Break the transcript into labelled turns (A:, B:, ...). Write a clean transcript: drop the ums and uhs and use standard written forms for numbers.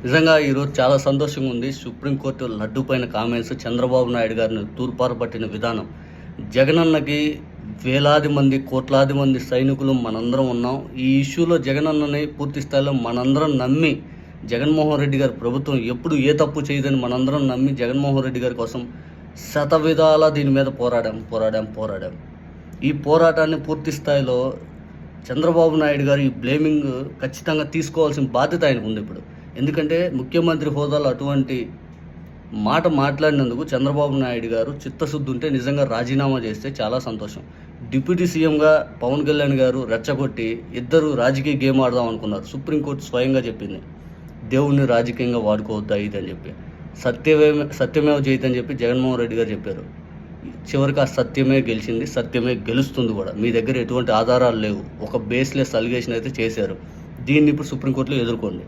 A: నిజంగా ఈరోజు చాలా సంతోషంగా ఉంది. సుప్రీంకోర్టు లడ్డు పైన కామెంట్స్, చంద్రబాబు నాయుడు గారిని తూర్పార పట్టిన విధానం. జగనన్నకి వేలాది మంది, కోట్లాది మంది సైనికులు మనందరం ఉన్నాం. ఈ ఇష్యూలో జగనన్నని పూర్తి స్థాయిలో మనందరం నమ్మి, జగన్మోహన్ రెడ్డి గారి ప్రభుత్వం ఎప్పుడు ఏ తప్పు చేయదని మనందరం నమ్మి జగన్మోహన్ రెడ్డి గారి కోసం శతవిధాలా దీని మీద పోరాడాం. ఈ పోరాటాన్ని పూర్తి స్థాయిలో చంద్రబాబు నాయుడు గారు ఈ బ్లేమింగ్ ఖచ్చితంగా తీసుకోవాల్సిన బాధ్యత ఆయనకు ఉంది ఇప్పుడు. ఎందుకంటే ముఖ్యమంత్రి హోదాలో అటువంటి మాట మాట్లాడినందుకు చంద్రబాబు నాయుడు గారు చిత్తశుద్ధి ఉంటే నిజంగా రాజీనామా చేస్తే చాలా సంతోషం. డిప్యూటీ సీఎంగా పవన్ కళ్యాణ్ గారు రెచ్చగొట్టి ఇద్దరు రాజకీయ గేమ్ ఆడదాం అనుకున్నారు. సుప్రీంకోర్టు స్వయంగా చెప్పింది, దేవుణ్ణి రాజకీయంగా వాడుకోవద్దా ఇది అని చెప్పి. సత్యమేవ జయతే అని చెప్పి జగన్మోహన్ రెడ్డి గారు చెప్పారు. చివరికి ఆ సత్యమే గెలిచింది, సత్యమే గెలుస్తుంది కూడా. మీ దగ్గర ఎటువంటి ఆధారాలు లేవు, ఒక బేస్లెస్ అలిగేషన్ అయితే చేశారు. దీన్ని ఇప్పుడు సుప్రీంకోర్టులో ఎదుర్కోండి.